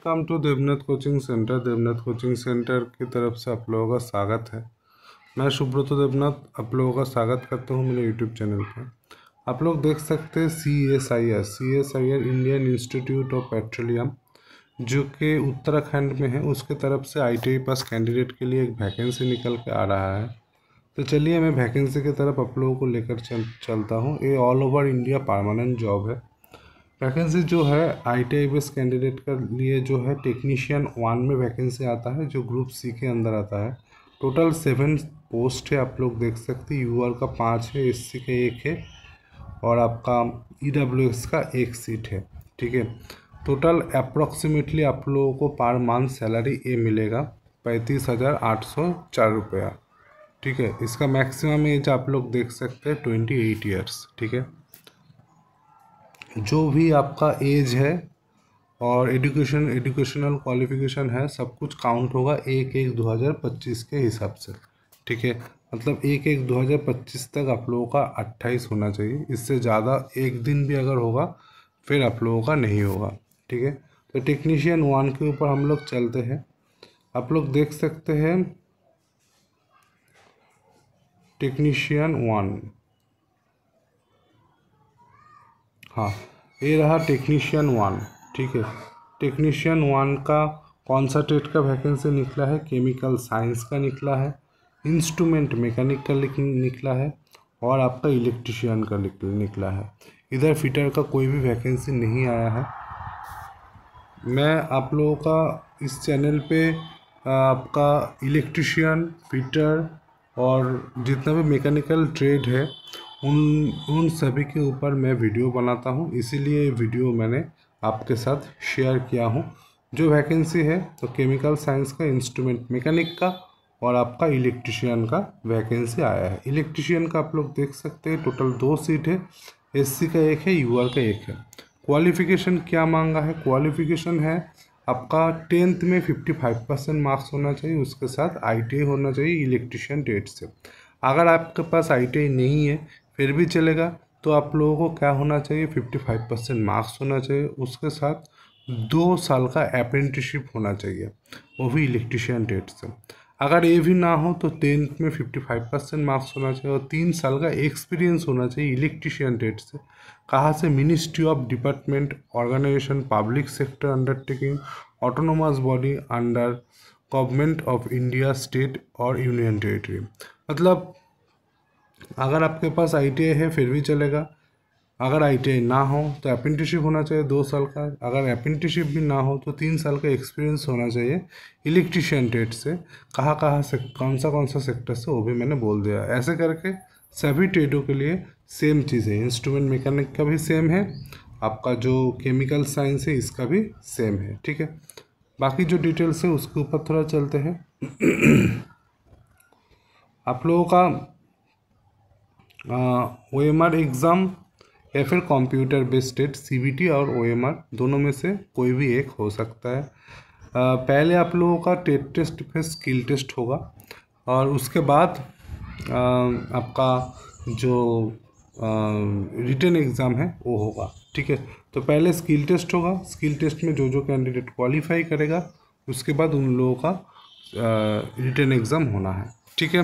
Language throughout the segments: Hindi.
Welcome to Devnath coaching centre. Devnath coaching centre की तरफ से आप लोगों का स्वागत है। मैं सुब्रत देवनाथ आप लोगों का स्वागत करता हूं मेरे यूट्यूब चैनल पर। आप लोग देख सकते हैं CSIR Indian institute of petroleum, जो कि उत्तराखंड में है। उसके तरफ से ITI पास कैंडिडेट के लिए एक वैकेंसी निकल के आ रहा है। तो चलिए मैं वैकेंसी की तरफ आप लोगों को लेकर चलता हूँ। ये all over India permanent job है। वैकेंसी जो है ITI बेस कैंडिडेट के लिए जो है टेक्नीशियन 1 में वैकेंसी आता है, जो ग्रुप C के अंदर आता है। टोटल 7 पोस्ट है। आप लोग देख सकते हैं। UR का 5 है, SC का 1 है और आपका EWS का 1 सीट है। ठीक है। टोटल अप्रॉक्सीमेटली आप लोगों को पर मंथ सैलरी ये मिलेगा 35,804 रुपया। ठीक है। इसका मैक्सिमम एज आप लोग देख सकते हैं 28 ईयर्स। ठीक है। जो भी आपका एज है और एजुकेशनल क्वालिफिकेशन है, सब कुछ काउंट होगा 1/1/2025 के हिसाब से। ठीक है। मतलब 1/1/2025 तक आप लोगों का 28 होना चाहिए। इससे ज़्यादा एक दिन भी अगर होगा फिर आप लोगों का नहीं होगा। ठीक है। तो टेक्नीशियन 1 के ऊपर हम लोग चलते हैं। आप लोग देख सकते हैं टेक्नीशियन 1। हाँ, ये रहा टेक्नीशियन 1। ठीक है। टेक्नीशियन 1 का कौन सा ट्रेड का वैकेंसी निकला है? केमिकल साइंस का निकला है, इंस्ट्रूमेंट मैकेनिक का निकला है और आपका इलेक्ट्रिशियन का निकला है। इधर फिटर का कोई भी वैकेंसी नहीं आया है। मैं आप लोगों का इस चैनल पे आपका इलेक्ट्रिशियन, फिटर और जितना भी मैकेनिकल ट्रेड है उन सभी के ऊपर मैं वीडियो बनाता हूं, इसीलिए वीडियो मैंने आपके साथ शेयर किया हूं। जो वैकेंसी है तो केमिकल साइंस का, इंस्ट्रूमेंट मैकेनिक का और आपका इलेक्ट्रिशियन का वैकेंसी आया है। इलेक्ट्रिशियन का आप लोग देख सकते हैं टोटल 2 सीट है। SC का 1 है, UR का 1 है। क्वालिफिकेशन क्या मांगा है? क्वालिफिकेशन है आपका 10th में 55% मार्क्स होना चाहिए, उसके साथ ITI होना चाहिए इलेक्ट्रिशियन ट्रेड से। अगर आपके पास ITI नहीं है फिर भी चलेगा, तो आप लोगों को क्या होना चाहिए? 55% मार्क्स होना चाहिए, उसके साथ 2 साल का अप्रेंटिसशिप होना चाहिए, वो भी इलेक्ट्रिशियन ट्रेड से। अगर ये भी ना हो तो 10th में 55% मार्क्स होना चाहिए और 3 साल का एक्सपीरियंस होना चाहिए इलेक्ट्रिशियन ट्रेड से। कहाँ से? Ministry of department, organisation, public sector undertaking, autonomous body under government of India, state और यूनियन टेरिटरी। मतलब अगर आपके पास ITI है फिर भी चलेगा। अगर ITI ना हो तो अप्रेंटिसशिप होना चाहिए 2 साल का। अगर अप्रेंटिसशिप भी ना हो तो 3 साल का एक्सपीरियंस होना चाहिए इलेक्ट्रिशियन ट्रेड से। कहाँ से कौन सा सेक्टर से वो भी मैंने बोल दिया। ऐसे करके सभी ट्रेडों के लिए सेम चीज़ है। इंस्ट्रूमेंट मैकेनिक का भी सेम है, आपका जो केमिकल साइंस है इसका भी सेम है। ठीक है। बाकी जो डिटेल्स है उसके ऊपर थोड़ा चलते हैं। आप लोगों का OMR एग्ज़ाम या फिर कंप्यूटर बेस्ड टेस्ट, CBT और OMR दोनों में से कोई भी एक हो सकता है। पहले आप लोगों का टेस्ट फिर स्किल टेस्ट होगा और उसके बाद आपका जो रिटन एग्ज़ाम है वो होगा। ठीक है। तो पहले स्किल टेस्ट होगा। स्किल टेस्ट में जो कैंडिडेट क्वालिफाई करेगा उसके बाद उन लोगों का रिटन एग्ज़ाम होना है। ठीक है।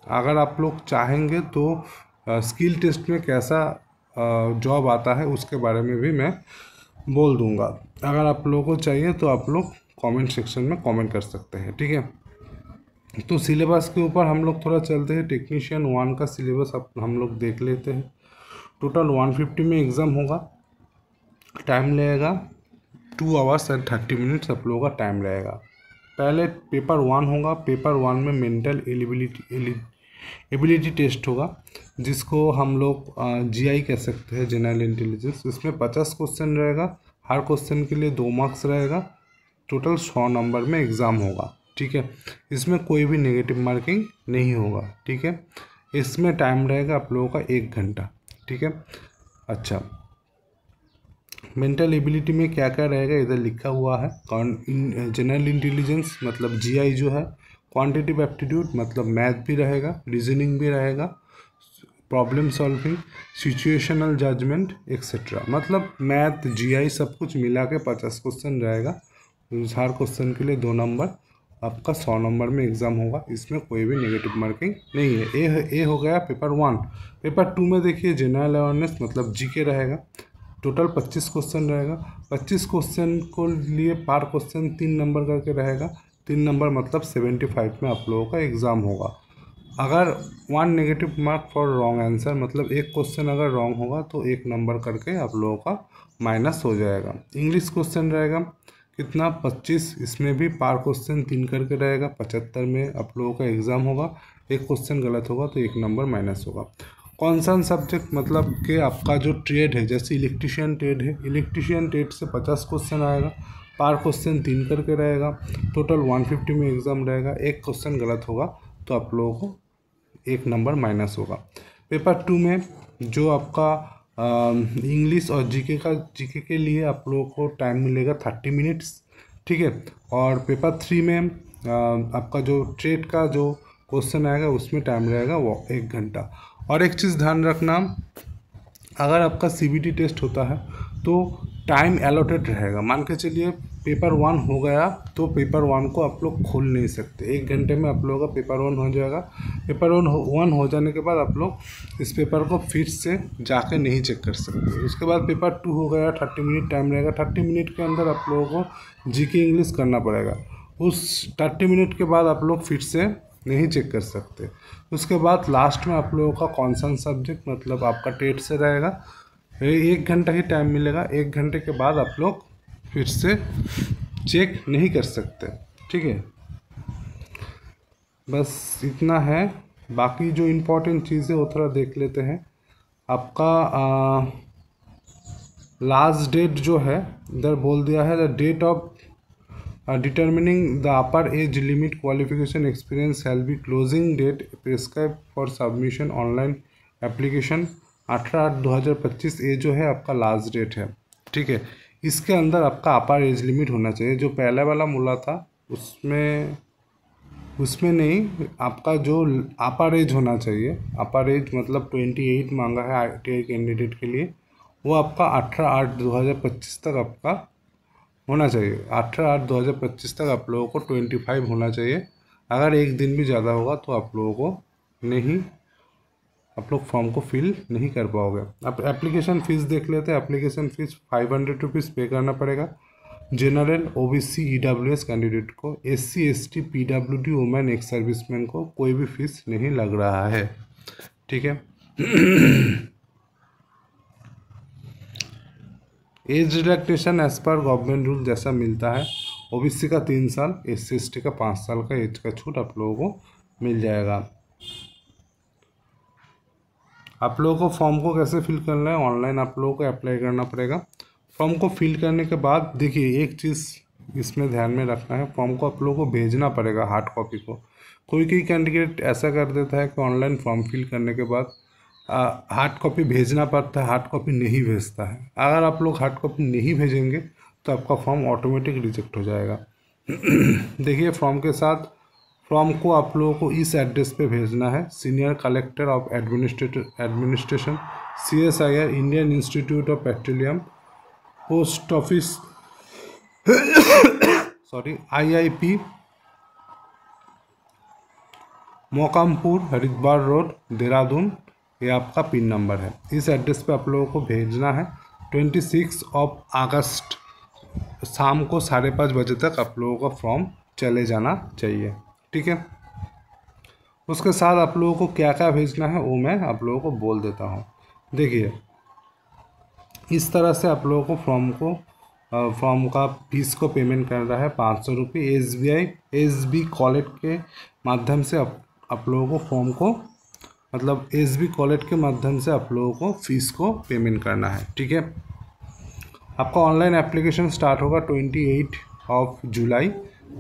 अगर आप लोग चाहेंगे तो स्किल टेस्ट में कैसा जॉब आता है उसके बारे में भी मैं बोल दूंगा। अगर आप लोगों को चाहिए तो आप लोग कमेंट सेक्शन में कमेंट कर सकते हैं। ठीक है। तो सिलेबस के ऊपर हम लोग थोड़ा चलते हैं। टेक्नीशियन 1 का सिलेबस अब हम लोग देख लेते हैं। टोटल 150 में एग्ज़ाम होगा। टाइम लगेगा 2 आवर्स एंड 30 मिनट्स आप लोगों का टाइम रहेगा। पहले पेपर 1 होगा। पेपर 1 में मेंटल एबिलिटी टेस्ट होगा, जिसको हम लोग GI कह सकते हैं, जनरल इंटेलिजेंस। इसमें 50 क्वेश्चन रहेगा। हर क्वेश्चन के लिए 2 मार्क्स रहेगा। टोटल 100 नंबर में एग्ज़ाम होगा। ठीक है। इसमें कोई भी नेगेटिव मार्किंग नहीं होगा। ठीक है। इसमें टाइम रहेगा आप लोगों का 1 घंटा। ठीक है। अच्छा, मेंटल एबिलिटी में क्या क्या रहेगा इधर लिखा हुआ है। जनरल इंटेलिजेंस मतलब GI जो है, क्वांटिटिव एप्टीट्यूड मतलब मैथ भी रहेगा, रीजनिंग भी रहेगा, problem solving, situational judgement etcetera. मतलब मैथ GI सब कुछ मिला के 50 क्वेश्चन रहेगा। हर क्वेश्चन के लिए 2 नंबर, आपका 100 नंबर में एग्ज़ाम होगा, इसमें कोई भी नेगेटिव मार्किंग नहीं है। ए हो गया पेपर 1। पेपर 2 में देखिए जनरल अवेयरनेस मतलब जीके रहेगा। टोटल 25 क्वेश्चन रहेगा। 25 क्वेश्चन को लिए पर क्वेश्चन 3 नंबर करके रहेगा। 3 नंबर मतलब 75 में आप लोगों का एग्ज़ाम होगा। अगर 1 negative mark for wrong answer मतलब एक क्वेश्चन अगर रॉन्ग होगा तो 1 नंबर करके आप लोगों का माइनस हो जाएगा। इंग्लिश क्वेश्चन रहेगा कितना 25, इसमें भी पर क्वेश्चन 3 करके रहेगा। 75 में आप लोगों का एग्ज़ाम होगा। एक क्वेश्चन गलत होगा तो 1 नंबर माइनस होगा। कौन सा सब्जेक्ट मतलब कि आपका जो ट्रेड है, जैसे इलेक्ट्रीशियन ट्रेड है, इलेक्ट्रीशियन ट्रेड से 50 क्वेश्चन आएगा। पर क्वेश्चन 3 करके रहेगा। टोटल 150 में एग्ज़ाम रहेगा। एक क्वेश्चन गलत होगा तो आप लोगों को 1 नंबर माइनस होगा। पेपर 2 में जो आपका इंग्लिश और जीके के लिए आप लोगों को टाइम मिलेगा 30 मिनट्स, ठीक है। और पेपर 3 में आपका जो ट्रेड का जो क्वेश्चन आएगा उसमें टाइम रहेगा वो 1 घंटा। और एक चीज़ ध्यान रखना, अगर आपका सीबीटी टेस्ट होता है तो टाइम अलॉटेड रहेगा। मान के चलिए पेपर 1 हो गया तो पेपर 1 को आप लोग खोल नहीं सकते। 1 घंटे में आप लोगों का पेपर 1 हो जाएगा। पेपर 1 हो जाने के बाद आप लोग इस पेपर को फिर से जाके नहीं चेक कर सकते। उसके बाद पेपर 2 हो गया, 30 मिनट टाइम रहेगा। 30 मिनट के अंदर आप लोगों को जीके इंग्लिश करना पड़ेगा। उस 30 मिनट के बाद आप लोग फिर से नहीं चेक कर सकते। उसके बाद लास्ट में आप लोगों का कौन सा सब्जेक्ट मतलब आपका टेट से रहेगा। 1 घंटा ही टाइम मिलेगा। 1 घंटे के बाद आप लोग फिर से चेक नहीं कर सकते, ठीक है। बस इतना है। बाकी जो इम्पोर्टेंट चीज़ें वो थोड़ा देख लेते हैं। आपका लास्ट डेट जो है इधर बोल दिया है, the date of determining the upper age limit qualification experience shall be closing date prescribed for submission online application 18/8/2025। ये जो है आपका लास्ट डेट है, ठीक है। इसके अंदर आपका अपर एज लिमिट होना चाहिए। जो पहले वाला मूला था उसमें नहीं, आपका जो अपर एज होना चाहिए। अपर एज मतलब 28 मांगा है ITI कैंडिडेट के लिए, वो आपका 18/8/2025 तक आपका होना चाहिए। 18/8/2025 तक आप लोगों को 25 होना चाहिए। अगर एक दिन भी ज़्यादा होगा तो आप लोगों को नहीं, आप लोग फॉर्म को फिल नहीं कर पाओगे। अब एप्लीकेशन फ़ीस देख लेते हैं। एप्लीकेशन फ़ीस 500 रुपीज़ पे करना पड़ेगा। जनरल OBC EWS कैंडिडेट को, SC ST PWD women ex serviceman को कोई भी फीस नहीं लग रहा है, ठीक है। Age relaxation as per government rule जैसा मिलता है। OBC का 3 साल, SC ST का 5 साल का एज का छूट आप लोगों को मिल जाएगा। आप लोगों को फॉर्म को कैसे फिल करना है, ऑनलाइन आप लोगों को अप्लाई करना पड़ेगा। फॉर्म को फिल करने के बाद देखिए एक चीज़ इसमें ध्यान में रखना है, फॉर्म को आप लोगों को भेजना पड़ेगा हार्ड कॉपी को। कोई कैंडिडेट ऐसा कर देता है कि ऑनलाइन फॉर्म फिल करने के बाद हार्ड कॉपी भेजना पड़ता है, हार्ड कॉपी नहीं भेजता है। अगर आप लोग हार्ड कॉपी नहीं भेजेंगे तो आपका फॉर्म ऑटोमेटिक रिजेक्ट हो जाएगा। देखिए फॉर्म के साथ फॉर्म को आप लोगों को इस एड्रेस पे भेजना है, senior collector of administration CSIR Indian institute of petroleum, post office IIP Mokampur Haridwar road Dehradun, ये आपका पिन नंबर है। इस एड्रेस पे आप लोगों को भेजना है। 26 अगस्त शाम को 5:30 बजे तक आप लोगों का फॉर्म चले जाना चाहिए, ठीक है। उसके साथ आप लोगों को क्या क्या भेजना है वो मैं आप लोगों को बोल देता हूँ। देखिए इस तरह से आप लोगों को फॉर्म का फीस को पेमेंट कर रहा है 500 रुपये। SB कॉलेज के माध्यम से आप लोगों को फॉर्म को मतलब SB कॉलेज के माध्यम से आप लोगों को फीस को पेमेंट करना है, ठीक है। आपका ऑनलाइन एप्लीकेशन स्टार्ट होगा 28 जुलाई।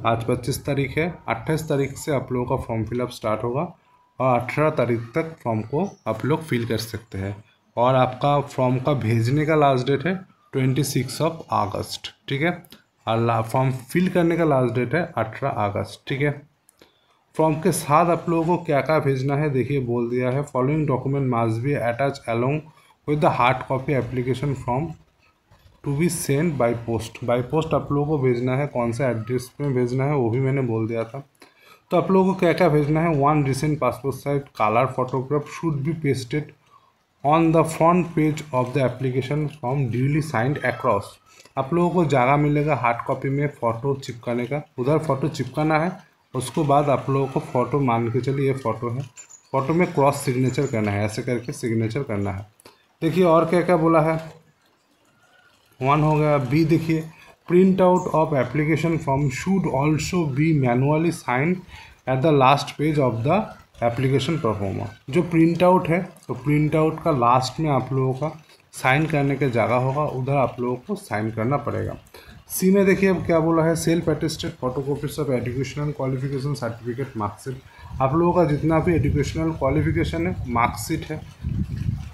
आज 25 तारीख है। 28 तारीख से आप लोगों का फॉर्म फिलअप स्टार्ट होगा और 18 तारीख तक फॉर्म को आप लोग फिल कर सकते हैं। और आपका फॉर्म का भेजने का लास्ट डेट है 26 अगस्त, ठीक है। और फॉर्म फिल करने का लास्ट डेट है 18 अगस्त, ठीक है। फॉर्म के साथ आप लोगों को क्या क्या भेजना है देखिए बोल दिया है। Following document must be attach along with the hard copy application form to be send by post. By post आप लोगों को भेजना है, कौन सा एड्रेस में भेजना है वो भी मैंने बोल दिया था। तो आप लोगों को क्या क्या भेजना है, 1 recent passport size colour photograph should be pasted on the front page of the application form duly signed across. आप लोगों को जगह मिलेगा हार्ड कॉपी में फ़ोटो चिपकाने का, उधर फ़ोटो चिपकाना है। उसको बाद आप लोगों को फ़ोटो मान के चलिए ये फ़ोटो है, फ़ोटो में क्रॉस सिग्नेचर करना है, ऐसे करके सिग्नेचर करना है। देखिए और क्या क्या बोला है, 1 हो गया। बी देखिए, print out of application form should also be manually sign at the last page of the application proforma. जो प्रिंट आउट है तो प्रिंट आउट का लास्ट में आप लोगों का साइन करने की जगह होगा, उधर आप लोगों को साइन करना पड़ेगा। सी में देखिए अब क्या बोला है, self attested photocopies of educational qualification certificate marksheet. आप लोगों का जितना भी एजुकेशनल क्वालिफिकेशन है, मार्कशीट है,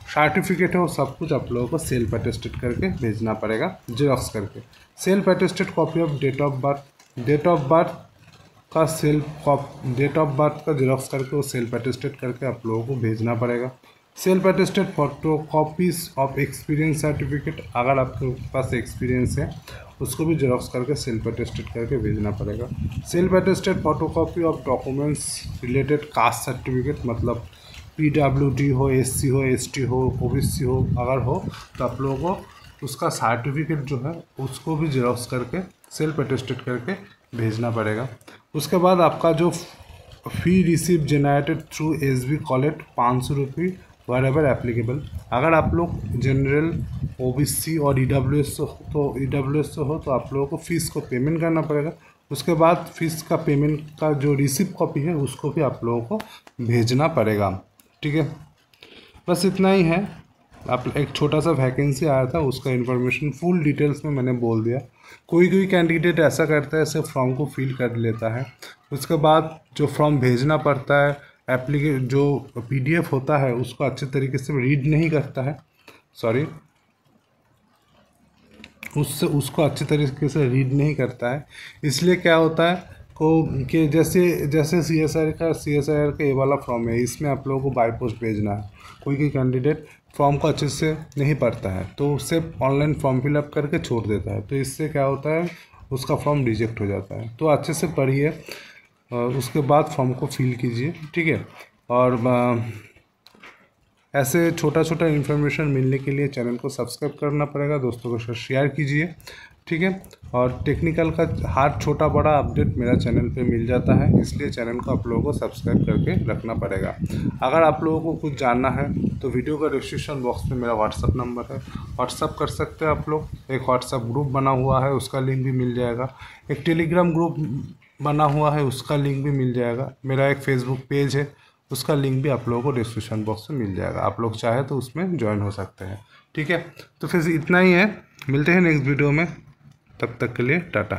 सर्टिफिकेट है, वो सब कुछ आप लोगों को सेल्फ अटेस्टेड करके भेजना पड़ेगा, जेरॉक्स करके। Self attested copy of date of birth, date of birth का डेट ऑफ बर्थ का जेरॉक्स करके वो सेल्फ अटेस्टेड करके आप लोगों को भेजना पड़ेगा। Self attested photo copies of experience certificate, अगर आपके पास एक्सपीरियंस है उसको भी जेरॉक्स करके सेल्फ अटेस्टेड करके भेजना पड़ेगा। Self attested photo copy of documents related caste certificate, मतलब PWD हो, SC हो, ST हो, OBC हो, अगर हो तो आप लोगों को उसका सर्टिफिकेट जो है उसको भी जेरॉक्स करके सेल्फ अटेस्टेड करके भेजना पड़ेगा। उसके बाद आपका जो fee receive generated through SB कॉलेट 500 रुपये वेर एवर एप्लीकेबल। अगर आप लोग जनरल OBC और EWS से हो तो आप लोगों को फ़ीस को पेमेंट करना पड़ेगा। उसके बाद फीस का पेमेंट का जो रिसिप्ट कॉपी है उसको भी आप लोगों को भेजना पड़ेगा। ठीक है, बस इतना ही है। आप एक छोटा सा वैकेंसी आया था, उसका इन्फॉर्मेशन फुल डिटेल्स में मैंने बोल दिया। कोई कैंडिडेट ऐसा करता है, सिर्फ फॉर्म को फिल कर लेता है, उसके बाद जो फॉर्म भेजना पड़ता है, जो PDF होता है उसको अच्छे तरीके से रीड नहीं करता है, उसको अच्छे तरीके से रीड नहीं करता है। इसलिए क्या होता है कि जैसे CSIR का ये वाला फॉर्म है, इसमें आप लोगों को बाय पोस्ट भेजना है। कोई कैंडिडेट फॉर्म को अच्छे से नहीं पढ़ता है तो सिर्फ ऑनलाइन फॉर्म फिलअप करके छोड़ देता है, तो इससे क्या होता है उसका फॉर्म रिजेक्ट हो जाता है। तो अच्छे से पढ़िए और उसके बाद फॉर्म को फिल कीजिए। ठीक है, और ऐसे छोटा इन्फॉर्मेशन मिलने के लिए चैनल को सब्सक्राइब करना पड़ेगा, दोस्तों के साथ शेयर कीजिए। ठीक है, और टेक्निकल का हर छोटा बड़ा अपडेट मेरा चैनल पे मिल जाता है, इसलिए चैनल को आप लोगों को सब्सक्राइब करके रखना पड़ेगा। अगर आप लोगों को कुछ जानना है तो वीडियो का डिस्क्रिप्शन बॉक्स में मेरा व्हाट्सअप नंबर है, व्हाट्सअप कर सकते हैं आप लोग। एक व्हाट्सअप ग्रुप बना हुआ है, उसका लिंक भी मिल जाएगा। एक टेलीग्राम ग्रुप बना हुआ है, उसका लिंक भी मिल जाएगा। मेरा एक फेसबुक पेज है, उसका लिंक भी आप लोगों को डिस्क्रिप्शन बॉक्स में मिल जाएगा। आप लोग चाहे तो उसमें ज्वाइन हो सकते हैं। ठीक है, तो फिर इतना ही है, मिलते हैं नेक्स्ट वीडियो में, तब तक के लिए टाटा।